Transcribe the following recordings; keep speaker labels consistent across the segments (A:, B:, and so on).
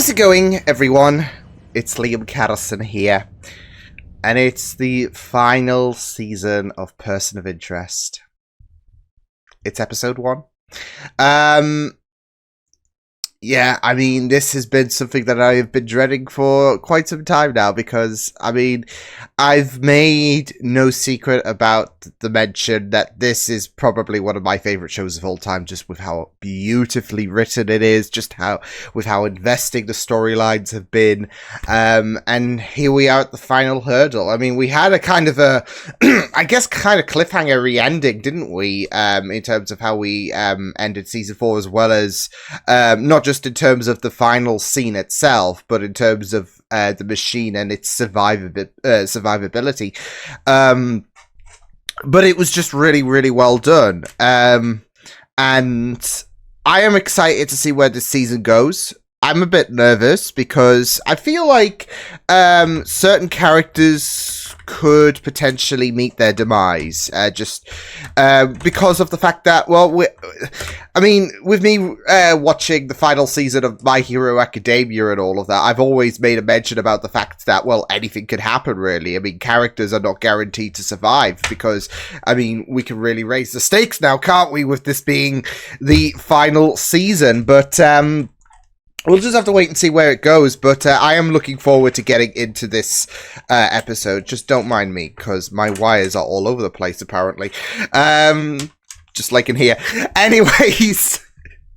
A: How's it going, everyone? It's Liam Catterson here, and it's the final season of Person of Interest. It's episode 1. Yeah, I mean, this has been something that I have been dreading for quite some time now, because, I mean, I've made no secret about the mention that this is probably one of my favourite shows of all time, just with how beautifully written it is, just with how investing the storylines have been, and here we are at the final hurdle. I mean, we had a kind of a, I guess, kind of cliffhanger-y ending, didn't we, in terms of how we ended Season 4, as well as, not just in terms of the final scene itself, but in terms of the machine and its survivability. But it was just really, really well done. And I am excited to see where this season goes. I'm a bit nervous because I feel like certain characters could potentially meet their demise, just because of the fact that, well, I mean, with me watching the final season of My Hero Academia and all of that, I've always made a mention about the fact that, well, anything could happen, really. I mean, characters are not guaranteed to survive because, I mean, we can really raise the stakes now, can't we, with this being the final season, but we'll just have to wait and see where it goes, but I am looking forward to getting into this episode. Just don't mind me, because my wires are all over the place, apparently. Just like in here. Anyways,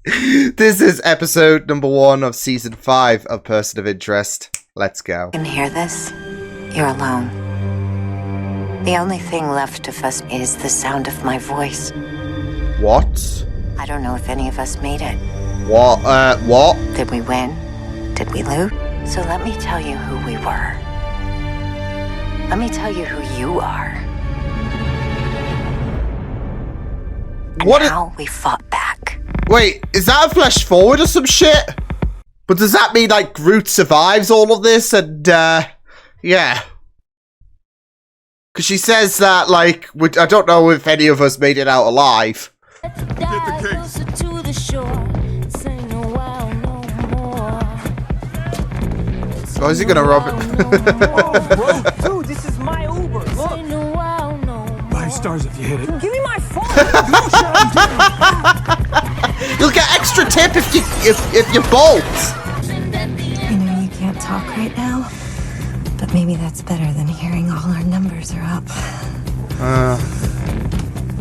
A: this is episode number 1 of Season 5 of Person of Interest. Let's go.
B: You can hear this? You're alone. The only thing left of us is the sound of my voice.
A: What?
B: I don't know if any of us made it.
A: What? What?
B: Did we win? Did we lose? So let me tell you who we were. Let me tell you who you are. And
A: what
B: how we fought back.
A: Wait, is that a flash forward or some shit? But does that mean, like, Groot survives all of this? And, yeah. Because she says that, like, I don't know if any of us made it out alive. Oh, is he gonna rob it?
C: Bro, dude, this is my Uber. Look. 5 stars if you hit it. Give me my phone.
A: You'll get extra tip if you bolt.
D: I know you can't talk right now, but maybe that's better than hearing all our numbers are up.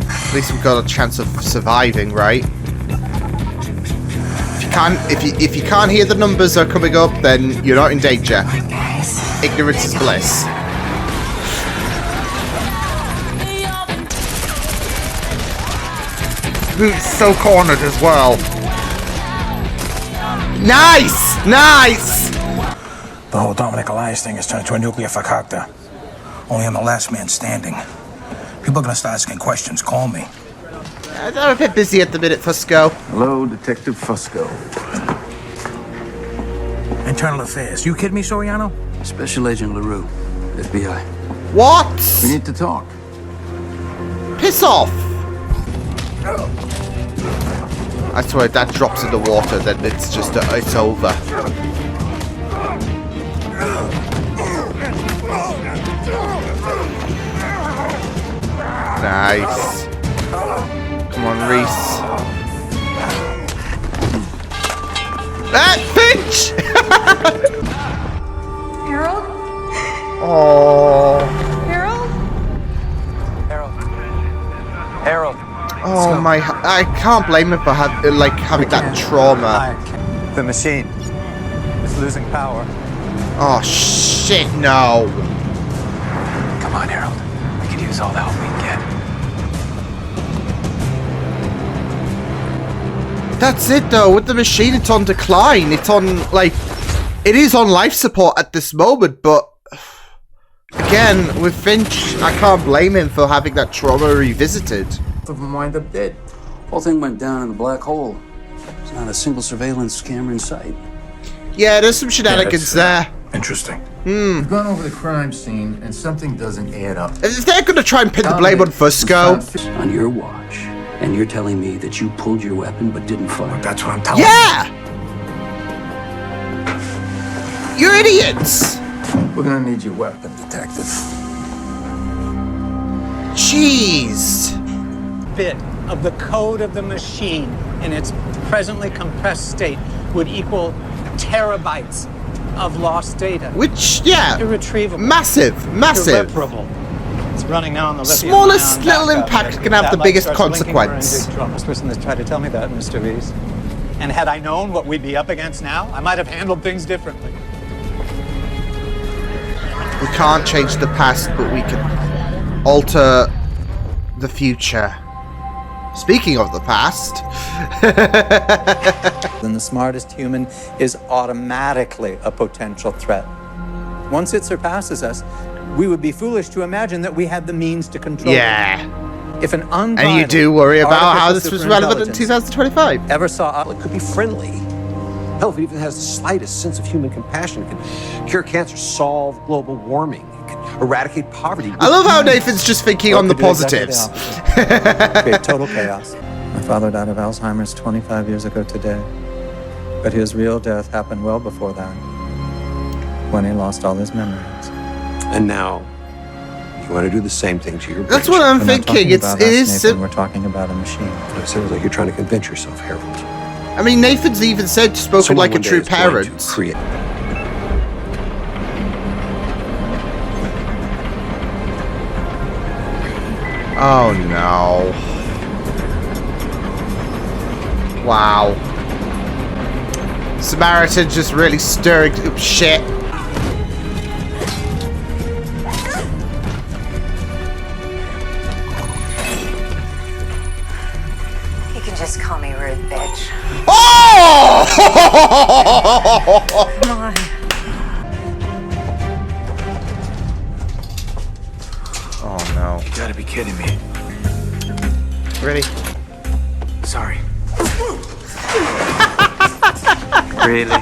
A: At least we've got a chance of surviving, right? If you can't hear the numbers are coming up, then you're not in danger. Ignorance is bliss. Boot's so cornered as well. Nice! Nice!
E: The whole Dominic Elias thing has turned into a nuclear fakakta. Only I'm the last man standing. People are gonna start asking questions. Call me.
A: I'm a bit busy at the minute, Fusco.
F: Hello, Detective Fusco.
E: Internal Affairs. You kidding me, Soriano?
F: Special Agent LaRue, FBI.
A: What?
F: We need to talk.
A: Piss off! I swear, if that drops in the water, then it's just, it's over. Nice. Come on, Reese. Ah, Finch!
D: Harold?
A: Oh.
D: Harold?
C: Harold.
A: Oh my! I can't blame him for having that trauma.
C: The machine is losing power.
A: Oh shit! No.
C: Come on, Harold. We could use all the help we can get.
A: That's it though, with the machine it's on decline, it is on life support at this moment, but again, with Finch, I can't blame him for having that trauma revisited.
F: Both of them wind up dead. Whole thing went down in a black hole. There's not a single surveillance camera in sight.
A: Yeah, there's some shenanigans there.
E: Interesting.
F: We've gone over the crime scene and something doesn't add up.
A: If they're gonna try and pin the blame on Fusco.
F: On your watch. And you're telling me that you pulled your weapon but didn't fire?
E: That's what I'm telling
A: Yeah!
E: you.
A: idiots!
E: We're gonna need your weapon, detective.
A: Jeez.
G: Bit of the code of the machine in its presently compressed state would equal terabytes of lost data.
A: Which, yeah,
G: Irretrievable.
A: massive.
G: Irreparable. It's running now on the lithium
A: Smallest
G: ion
A: little
G: backup.
A: impact can have the
G: Satellite
A: biggest
G: starts linking her
A: consequence.
G: into trauma. This person has tried to tell me that, Mr. Reese. And had I known what we'd be up against now, I might have handled things differently.
A: We can't change the past, but we can alter the future. Speaking of the past.
G: Then the smartest human is automatically a potential threat. Once it surpasses us, we would be foolish to imagine that we had the means to control
A: Yeah.
G: it. If an unbridled
A: And you do worry about how this was relevant in
G: artificial
A: 2025.
G: ever saw
C: It could be friendly. Hell, if it even has the slightest sense of human compassion, it can cure cancer, solve global warming, it can eradicate poverty.
A: I love how Nathan's just thinking on the positives.
G: Create total chaos. My father died of Alzheimer's 25 years ago today, but his real death happened well before that, when he lost all his memories.
C: And now, you want to do the same thing to your
A: That's
C: brain.
A: what I'm
G: We're not
A: thinking.
G: talking
A: It
G: about
A: is.
G: us, Nathan. We're talking about a machine.
C: It sounds like you're trying to convince yourself, Harold.
A: I mean, Nathan's even said spoken
C: Someone
A: like a
C: one day
A: true
C: is going to
A: parent.
C: create.
A: Oh no. Wow. Samaritan just really stirring up shit.
B: You can just call me rude, bitch.
A: Oh!
B: Come on.
A: Oh no.
E: You gotta be kidding me.
A: Really?
E: Sorry. Really?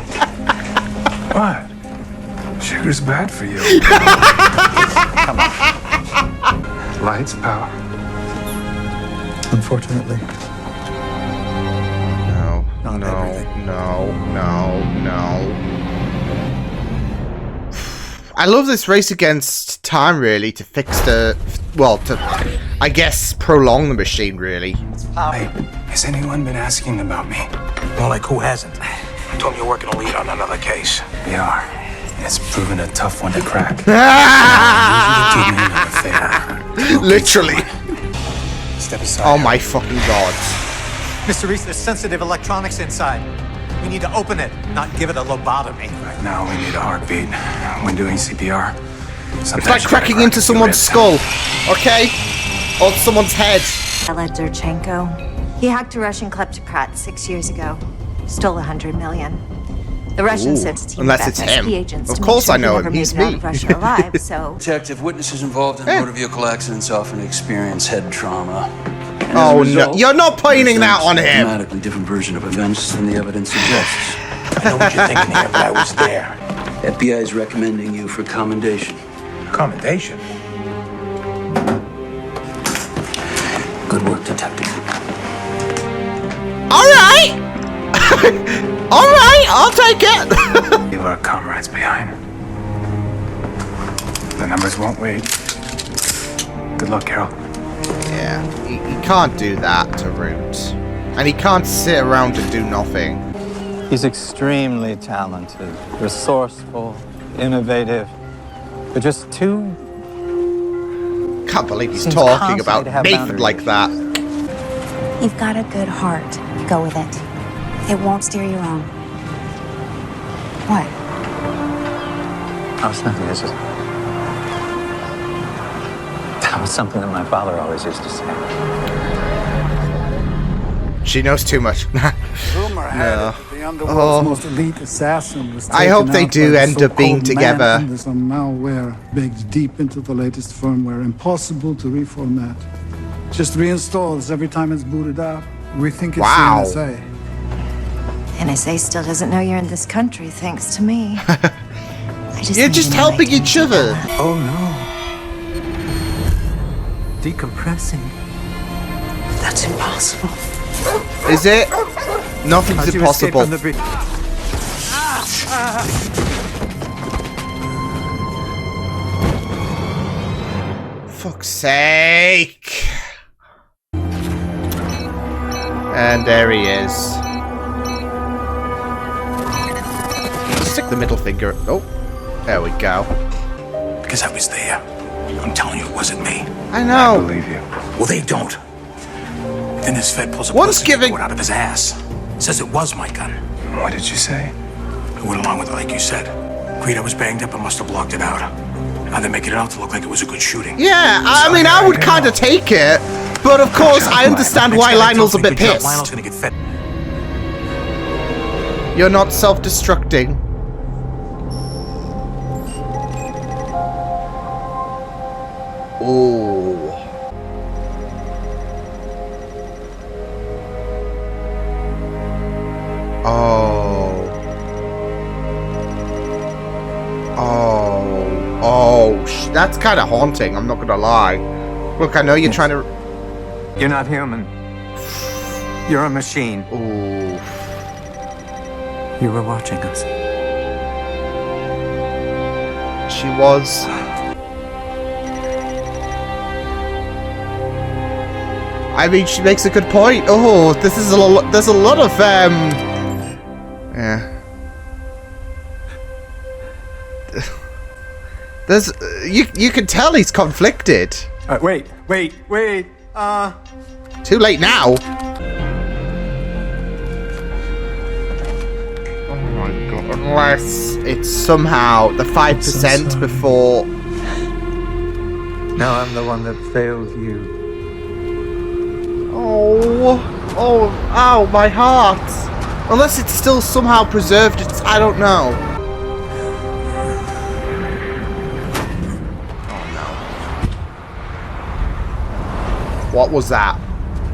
E: What? Sugar's bad for you. Come on. Lights, pal.
G: Unfortunately.
A: No.
G: Not
A: No.
G: everything.
A: No. I love this race against time, really, to fix the... Well, to, I guess, prolong the machine, really.
E: Hey, has anyone been asking about me? Well, like who hasn't? You told me you're working a lead on another case. We are. And it's proven a tough one to crack. Do me another favor.
A: Literally.
E: Step aside.
A: Oh my fucking god.
G: Mr. Reese, there's sensitive electronics inside. We need to open it, not give it a lobotomy.
E: Right now, we need a heartbeat. When doing CPR,
A: It's like cracking into someone's skull, okay? Or someone's head.
D: Zurchenko. He hacked a Russian kleptocrat 6 years ago. Stole 100 million. The Russians
A: Ooh,
D: sent a team
A: unless
D: of
A: it's
D: FSB
A: him.
D: agents
A: Of
D: to make
A: course
D: sure
A: I know
D: he
A: him.
D: never
A: He's
D: made it out
A: me.
D: of Russia alive, so...
F: Detective, witnesses involved in motor vehicle accidents often experience head trauma. And as a
A: Oh no,
F: result,
A: you're not pointing that on
F: presents a
A: him.
F: dramatically different version of events than the evidence suggests.
E: I know what you're thinking here, but I was there.
F: FBI is recommending you for commendation.
E: Commendation?
F: Good work, detective.
A: Alright! Alright, I'll take it!
E: Leave our comrades behind. The numbers won't wait. Good luck, Carol.
A: Yeah, he can't do that to Root. And he can't sit around and do nothing.
G: He's extremely talented, resourceful, innovative, but just too...
A: Can't believe he's
G: Seems
A: talking
G: constantly
A: about
G: to have
A: Nathan
G: boundaries.
A: like that.
H: You've got a good heart. Go with it. It won't steer you wrong. What?
G: I was thinking this is... That was something that my father always used to say.
A: She knows too much.
I: Rumor had
A: No.
I: it that the underworld's
A: Oh.
I: most elite assassin was
A: I hope
I: taken
A: they
I: out
A: do
I: by the
A: end up being
I: so-called
A: together.
I: man under some malware baked deep into the latest firmware, impossible to reformat. Just reinstalls every time it's booted up. We think it's
A: Wow.
I: the NSA.
D: NSA still doesn't know you're in this country, thanks to me. I
A: You're
D: need
A: just
D: to know
A: helping
D: they
A: each
D: can do
A: other.
D: that.
G: Oh no. Decompressing.
B: That's impossible.
A: Is it? Nothing's
G: How'd you escape
A: impossible.
G: from the
A: fuck's sake. And there he is. Stick the middle finger. Oh, there we go.
E: Because I was there. I'm telling you, it wasn't me.
A: I know.
E: I believe you. Well, they don't. Then this Fed pulls a
A: One's
E: pussy
A: giving-
E: report out of his ass. Says it was my gun. What did you say? I went along with it like you said. Agreed I was banged up and must have blocked it out. Now they're making it out to look like it was a good shooting.
A: Yeah, I mean, I would kind of take it. But of course, I understand why Lionel's a bit pissed.
E: Lionel's gonna get fed.
A: You're not self-destructing. Oh. Oh. Oh. Oh. That's kind of haunting, I'm not gonna lie. Look, I know you're trying to...
G: You're not human. You're a machine.
A: Ooh.
G: You were watching us.
A: She was. I mean, she makes a good point. Oh, this is there's a lot of yeah. There's you can tell he's conflicted.
G: Wait.
A: Too late now. Oh my god! Unless it's somehow the 5% before.
G: Now I'm the one that failed you.
A: Oh, my heart. Unless it's still somehow preserved, I don't know. Oh no. What was that?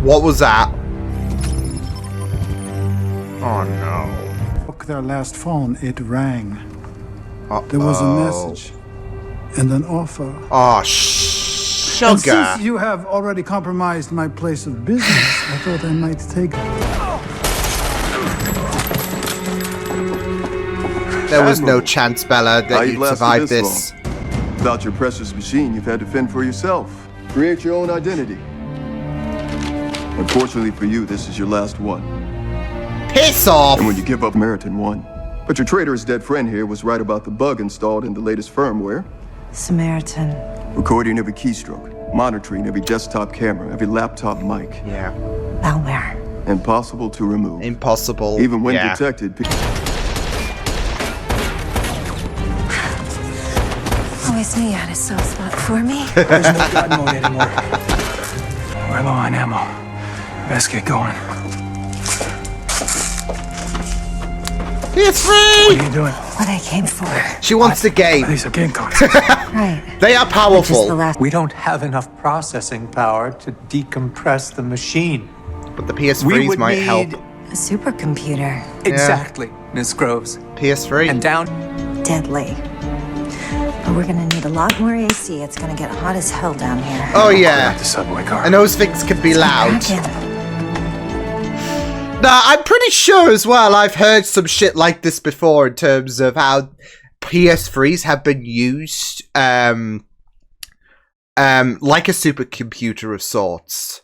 A: What was that? Oh no.
I: Took their last phone, it rang. There was a message and an offer.
A: Oh,
I: And
A: sugar.
I: since you have already compromised my place of business, I thought I might take it.
A: There was no chance, Bella,
J: How
A: that
J: you've
A: you'd
J: lasted
A: survive
J: this
A: this.
J: long. Without your precious machine, you've had to fend for yourself. Create your own identity. Unfortunately for you, this is your last one.
A: Piss off!
J: And when you give up, Samaritan won. But your traitorous dead friend here was right about the bug installed in the latest firmware.
D: Samaritan.
J: Recording every keystroke, monitoring every desktop camera, every laptop mic.
A: Yeah.
D: Malware.
J: Impossible to remove.
A: Impossible.
J: Even when
A: yeah.
J: detected.
D: Always knew you had a soft spot for me.
E: There's no God mode anymore. We're low on ammo. Best get going.
A: It's
E: What
A: free!
E: are you doing?
D: What I came for.
A: She wants the game.
E: These are game cards.
D: Right.
A: They are
D: Just the
A: powerful,
D: last.
G: We don't have enough processing power to decompress the machine.
A: but the
G: We
A: PS3s
G: would
A: might
G: need...
A: help.
D: A supercomputer.
G: Exactly, Miss Groves.
A: PS3.
G: And down...
D: Deadly. But we're gonna need a lot more AC. It's gonna get hot as hell down here.
A: Oh
E: Like
A: yeah.
E: the subway car.
A: And those things can be loud.
D: Kraken.
A: Nah, I'm pretty sure as well I've heard some shit like this before in terms of how PS3s have been used like a supercomputer of sorts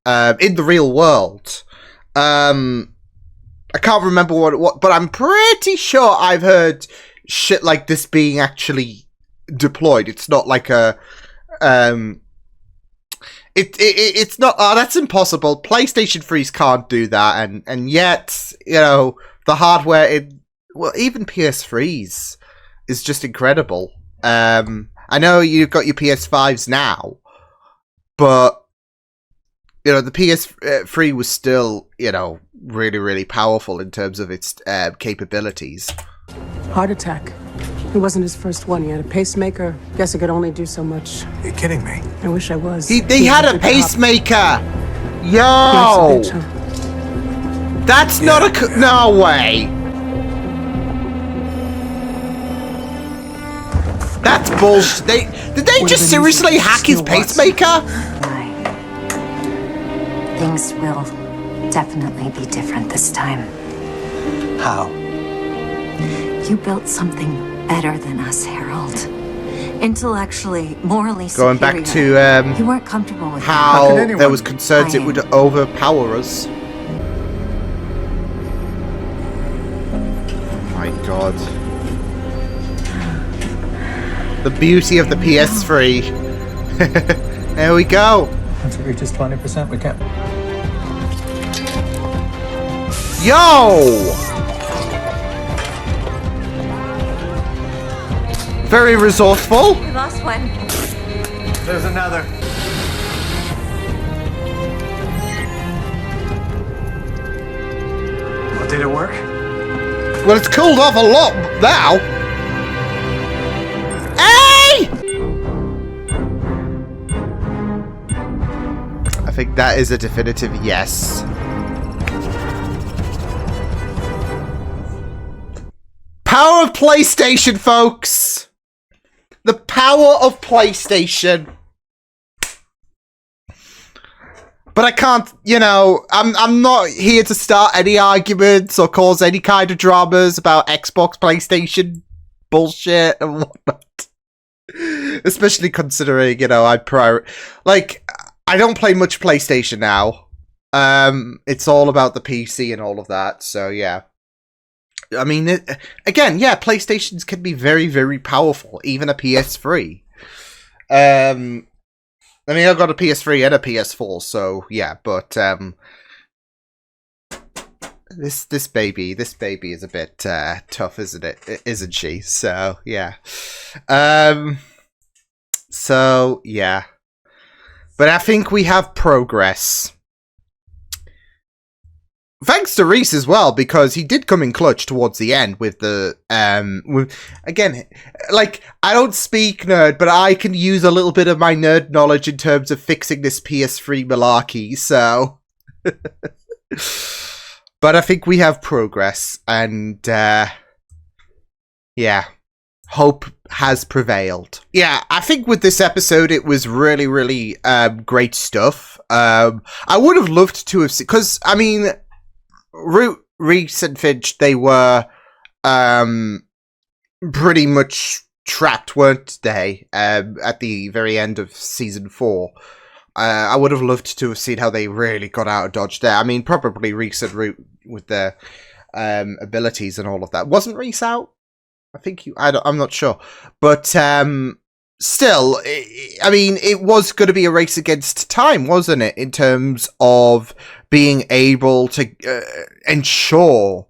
A: in the real world. I can't remember what but I'm pretty sure I've heard shit like this being actually deployed. It's not like a it's not. Oh, that's impossible. PlayStation 3s can't do that, and yet, you know, the hardware. Even PS3s is just incredible. I know you've got your PS5s now, but you know the PS3 was still, you know, really, really powerful in terms of its capabilities.
K: Heart attack. It wasn't his first one. He had a pacemaker. Guess it could only do so much.
E: You're kidding me.
K: I wish I was.
A: He had a pacemaker. Yo, that's not a no way. That's bullshit. Did they just seriously hack his pacemaker?
B: Things will definitely be different this time.
G: How?
B: You built something better than us, Harold.
D: Intellectually, morally
A: Going
D: superior.
A: back to
D: you weren't comfortable with
A: how
D: that.
A: there was concerns it would overpower us. My God. The beauty of the PS3. There we go.
G: Once it reaches 20%, we can't.
A: Yo! Very resourceful.
D: We lost one.
G: There's another.
E: Well, did it work?
A: Well, it's cooled off a lot now. Hey! I think that is a definitive yes. Power of PlayStation, folks. The power of PlayStation. But I can't, you know, I'm not here to start any arguments or cause any kind of dramas about Xbox, PlayStation bullshit and whatnot. Especially considering, you know, I don't play much PlayStation now. It's all about the PC and all of that, so yeah. I mean, again, yeah, PlayStations can be very, very powerful, even a PS3. I mean, I've got a PS3 and a PS4, so yeah, but this baby is a bit tough, isn't it? Isn't she? So yeah, so yeah, but I think we have progress. Thanks to Reese as well, because he did come in clutch towards the end with the, again, like, I don't speak nerd, but I can use a little bit of my nerd knowledge in terms of fixing this PS3 malarkey, so. But I think we have progress, and, yeah. Hope has prevailed. Yeah, I think with this episode, it was really, really, great stuff. I would have loved to have seen, because, I mean, Reese and Finch, they were pretty much trapped, weren't they, at the very end of season 4. I would have loved to have seen how they really got out of Dodge there. I mean, probably Reese and Root with their abilities and all of that. Wasn't Reese out? I think I'm not sure. But still, I mean, it was going to be a race against time, wasn't it? In terms of being able to ensure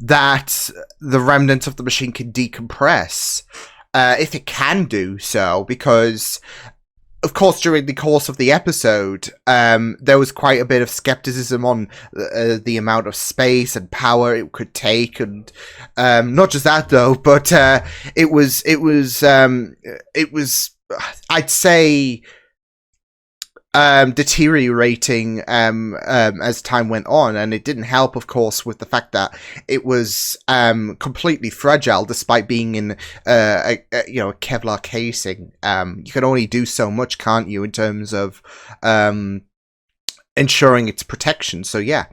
A: that the remnants of the machine can decompress, if it can do so, because, of course, during the course of the episode, there was quite a bit of skepticism on the amount of space and power it could take, and not just that though, but it was, I'd say, deteriorating as time went on, and it didn't help, of course, with the fact that it was completely fragile despite being in a Kevlar casing. You can only do so much, can't you, in terms of ensuring its protection. So yeah.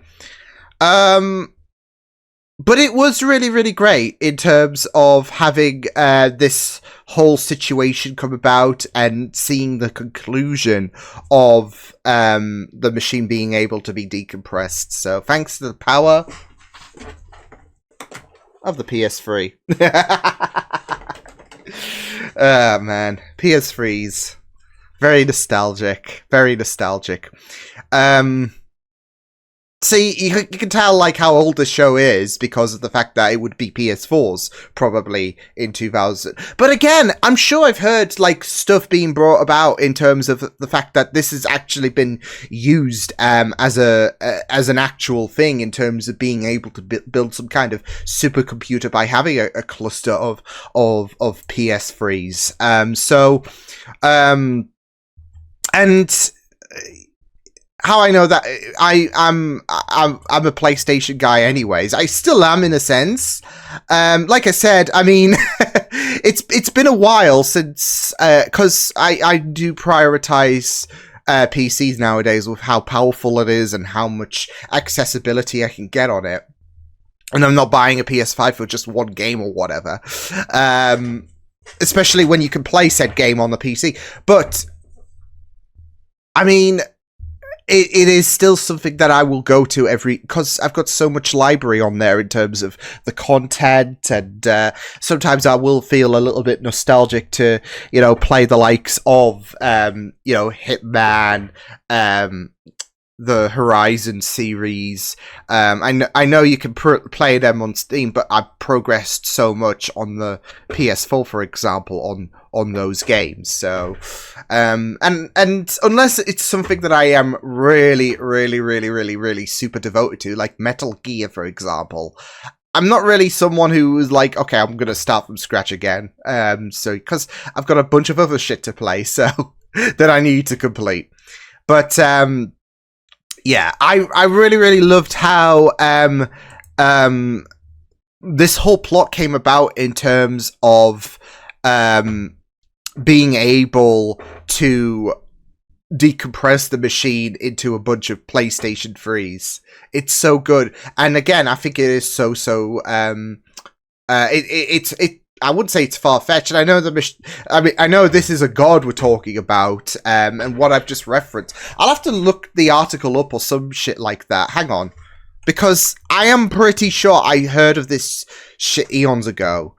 A: But it was really, really great in terms of having this whole situation come about and seeing the conclusion of the machine being able to be decompressed. So thanks to the power of the PS3. Oh, man. PS3s. Very nostalgic. Very nostalgic. See, you can tell, like, how old the show is because of the fact that it would be PS4s, probably, in 2000. But again, I'm sure I've heard, like, stuff being brought about in terms of the fact that this has actually been used as an actual thing in terms of being able to build some kind of supercomputer by having a cluster of PS3s. And how I know that I'm a PlayStation guy anyways. I still am in a sense. Like I said, I mean, it's been a while since, cause I do prioritize, PCs nowadays with how powerful it is and how much accessibility I can get on it. And I'm not buying a PS5 for just one game or whatever. especially when you can play said game on the PC. But I mean, it is still something that I will go to because I've got so much library on there in terms of the content, and sometimes I will feel a little bit nostalgic to, play the likes of, Hitman, the Horizon series. I know you can play them on Steam, but I've progressed so much on the PS4, for example, on those games. So, and unless it's something that I am really, really, really, really, really super devoted to, like Metal Gear, for example, I'm not really someone who is like, okay, I'm gonna start from scratch again. So because I've got a bunch of other shit to play, so that I need to complete. But yeah, I really, really loved how this whole plot came about in terms of being able to decompress the machine into a bunch of PlayStation 3s. It's so good. And again, I think it is so I wouldn't say it's far-fetched. I know I know this is a god we're talking about, and what I've just referenced. I'll have to look the article up or some shit like that. Hang on. Because I am pretty sure I heard of this shit eons ago.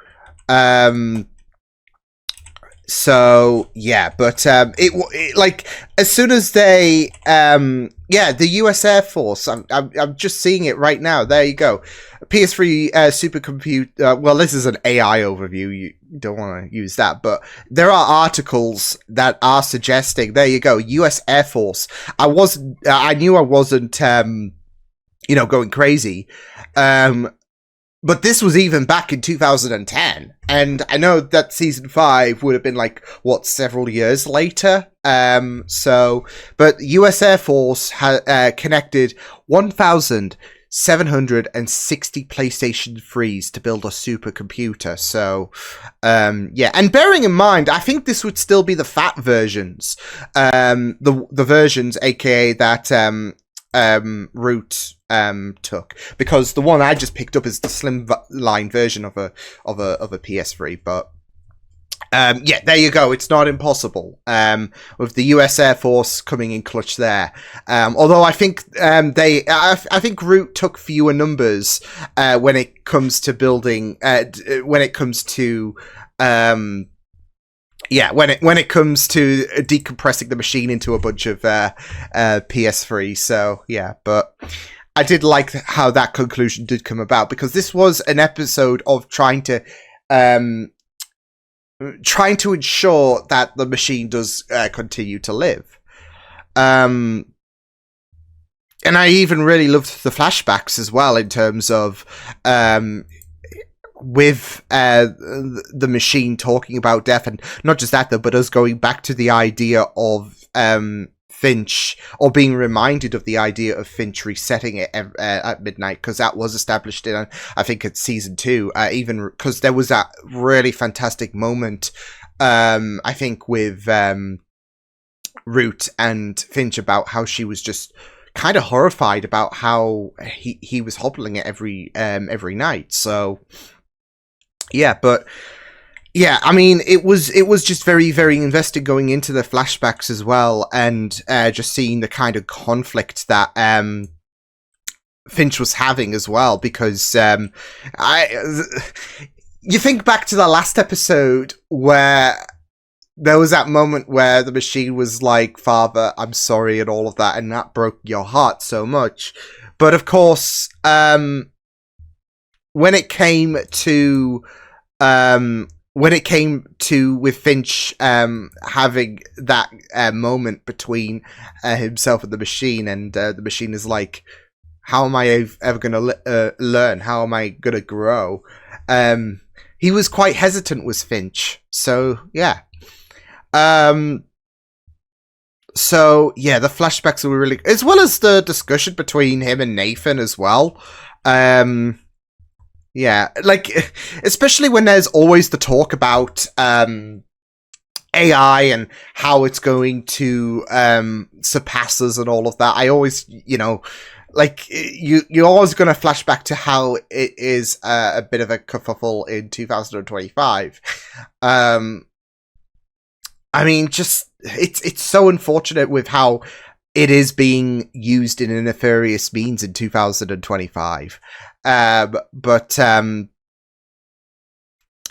A: So, yeah, but it like, as soon as they, the US Air Force, I'm just seeing it right now. There you go. PS3 supercomputer, well, this is an AI overview. You don't want to use that, but there are articles that are suggesting, there you go, US Air Force. I knew I wasn't, going crazy. But this was even back in 2010, and I know that season 5 would have been several years later. But US Air Force connected 1,760 PlayStation 3s to build a supercomputer. So, yeah, and bearing in mind, I think this would still be the fat versions, the versions, aka that Root took, because the one I just picked up is the slim line version of a PS3. But yeah, there you go. It's not impossible. With the US Air Force coming in clutch there. Although I think I think Root took fewer numbers when it comes to building. When it comes to when it comes to decompressing the machine into a bunch of PS3. So yeah, but I did like how that conclusion did come about, because this was an episode of trying to ensure that the machine does continue to live. And I even really loved the flashbacks as well, in terms of with the machine talking about death, and not just that though, but us going back to the idea of Finch, or being reminded of the idea of Finch resetting it at midnight, because that was established in, I think it's season 2, even because there was that really fantastic moment, I think with Root and Finch, about how she was just kind of horrified about how he was hobbling it every night. So yeah, but yeah, I mean, it was just very, very invested going into the flashbacks as well, and just seeing the kind of conflict that Finch was having as well, because you think back to the last episode where there was that moment where the machine was like, "Father, I'm sorry," and all of that, and that broke your heart so much. But of course, when it came to with Finch having that moment between himself and the machine, and the machine is like, how am I ever going to learn? How am I going to grow? He was quite hesitant with Finch. So, yeah. So, yeah, the flashbacks were really... as well as the discussion between him and Nathan as well. Yeah, like, especially when there's always the talk about AI and how it's going to surpass us and all of that. I always, like, you're always going to flash back to how it is a bit of a kerfuffle in 2025. I mean, just it's so unfortunate with how it is being used in a nefarious means in 2025. But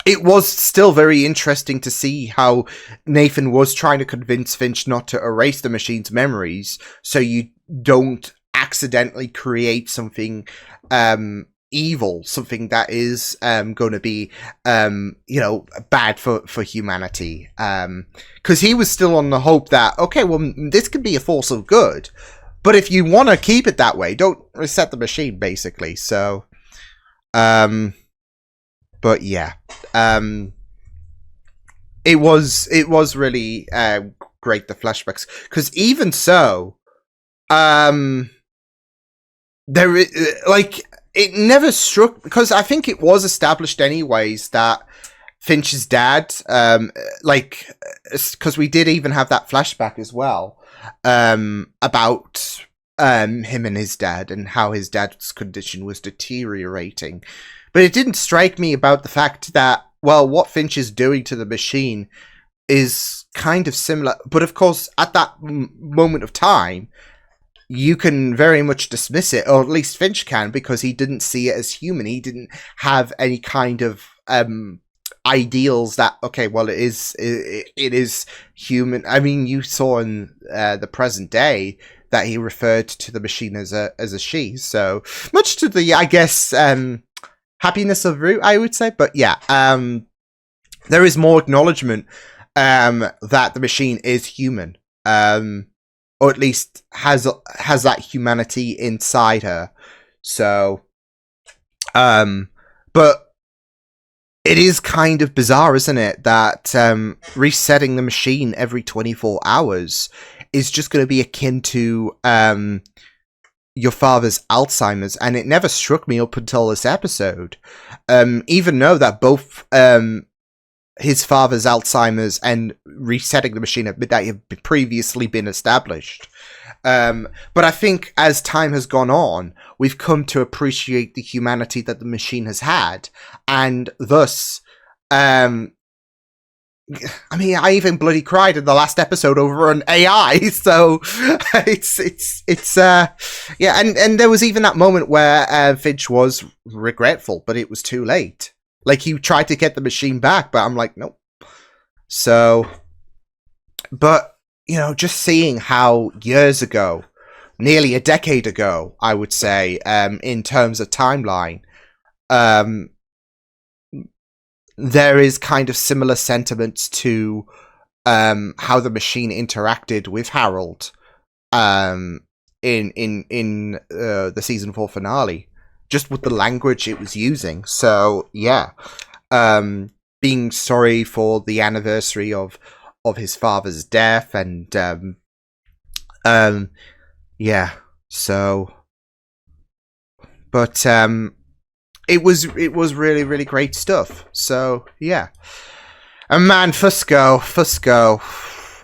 A: it was still very interesting to see how Nathan was trying to convince Finch not to erase the machine's memories, so you don't accidentally create something evil, something that is going to be bad for humanity, because he was still on the hope that, okay, well, this could be a force of good, but if you want to keep it that way, don't reset the machine, basically. So but yeah, it was really great, the flashbacks, because even so, there is, like, it never struck, because I think it was established anyways that Finch's dad, because we did even have that flashback as well, about him and his dad, and how his dad's condition was deteriorating. But it didn't strike me about the fact that, well, what Finch is doing to the machine is kind of similar. But of course, at that moment of time, you can very much dismiss it, or at least Finch can, because he didn't see it as human. He didn't have any kind of ideals that, okay, well, it is human. I mean, you saw in the present day that he referred to the machine as a she. So much to the, I guess, happiness of Root, I would say. But yeah, there is more acknowledgement that the machine is human, or at least has that humanity inside her. So, but it is kind of bizarre, isn't it, that resetting the machine every 24 hours is just going to be akin to your father's Alzheimer's, and it never struck me up until this episode. Even though that both his father's Alzheimer's and resetting the machine at midnight have previously been established. But I think as time has gone on, we've come to appreciate the humanity that the machine has had, and thus, I mean, I even bloody cried in the last episode over an AI. So it's yeah, and there was even that moment where Finch was regretful, but it was too late. Like, he tried to get the machine back, but I'm like, nope. So, but just seeing how years ago, nearly a decade ago, I would say, in terms of timeline, there is kind of similar sentiments to how the machine interacted with Harold in the season 4 finale, just with the language it was using. So yeah, being sorry for the anniversary of his father's death, and yeah. So, but it was really, really great stuff. So yeah, and man, Fusco.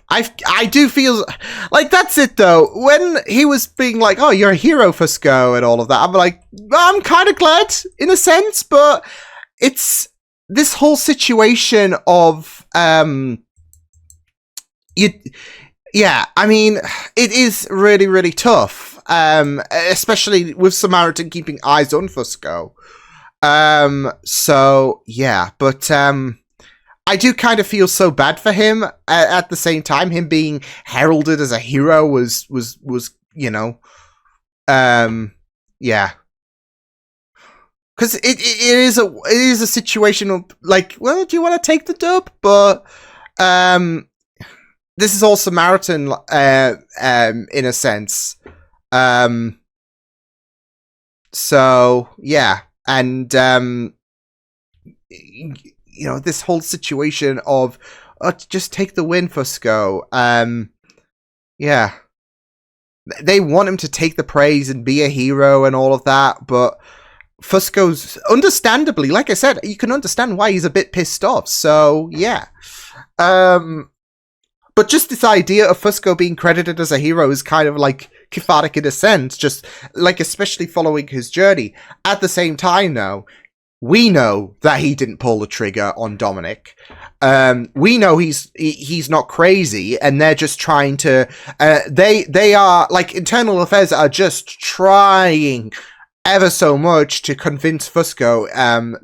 A: I do feel like that's it though. When he was being like, "Oh, you're a hero, Fusco," and all of that, I'm like, I'm kind of glad in a sense, but it's this whole situation of yeah. I mean, it is really, really tough, especially with Samaritan keeping eyes on Fusco. So yeah, but I do kind of feel so bad for him at the same time. Him being heralded as a hero was yeah, because it is a situation of like, well, do you want to take the dub? But this is all Samaritan in a sense. So yeah, and this whole situation of just take the win, Fusco. Yeah, they want him to take the praise and be a hero and all of that, but Fusco's, understandably, like I said, you can understand why he's a bit pissed off. So yeah, but just this idea of Fusco being credited as a hero is kind of like cathartic in a sense, just like, especially following his journey. At the same time, though, we know that he didn't pull the trigger on Dominic. We know he's not crazy, and they're just trying to. They are like internal affairs are just trying ever so much to convince Fusco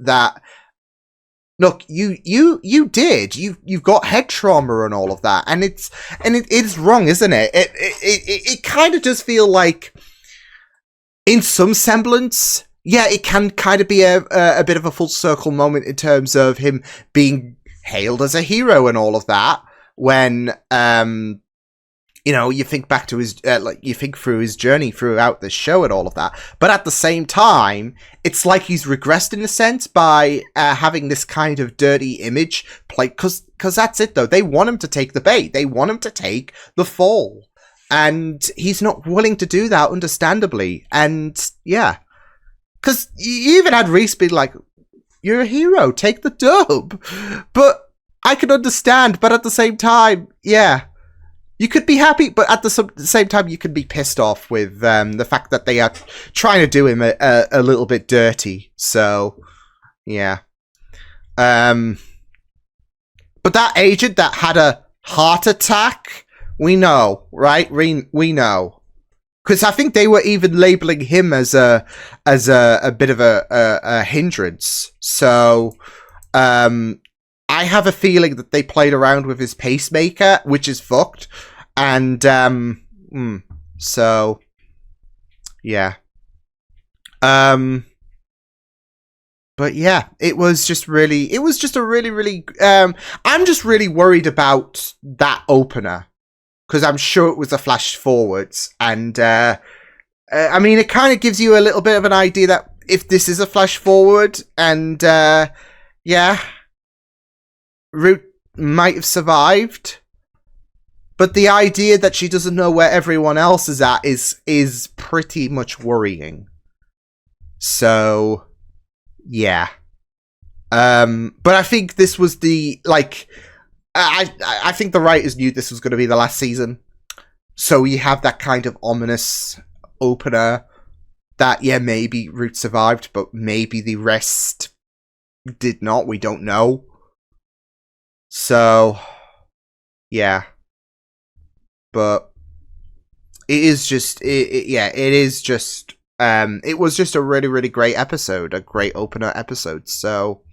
A: that look, you've got head trauma and all of that, and it's wrong, isn't it? It kind of does feel like, in some semblance, yeah, it can kind of be a bit of a full circle moment in terms of him being hailed as a hero and all of that. When you think back to his you think through his journey throughout the show and all of that, but at the same time, it's like he's regressed in a sense by having this kind of dirty image play, because that's it though. They want him to take the bait. They want him to take the fall. And he's not willing to do that, understandably. And, yeah. Because you even had Reese be like, you're a hero, take the dub. But I can understand, but at the same time, yeah. You could be happy, but at the same time, you could be pissed off with the fact that they are trying to do him a little bit dirty. So, yeah. But that agent that had a heart attack... We know, right? We know, because I think they were even labeling him as a bit of a hindrance. So, I have a feeling that they played around with his pacemaker, which is fucked. And so, yeah. But yeah, it was just a really, I'm just really worried about that opener. Because I'm sure it was a flash forwards. And, I mean, it kind of gives you a little bit of an idea that if this is a flash forward, and, yeah, Root might have survived. But the idea that she doesn't know where everyone else is at is pretty much worrying. So, yeah. But I think this was the, like... I think the writers knew this was going to be the last season. So you have that kind of ominous opener that, yeah, maybe Root survived, but maybe the rest did not. We don't know. So, yeah. But it is just, it was just a really, really great episode. A great opener episode. So,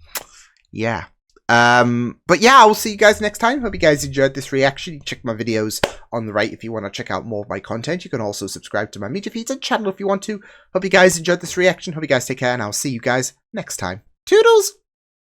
A: yeah. But yeah, I will see you guys next time. Hope you guys enjoyed this reaction. You can check my videos on the right if you want to check out more of my content. You can also subscribe to my media feeds and channel if you want to. Hope you guys enjoyed this reaction. Hope you guys take care, and I'll see you guys next time. Toodles!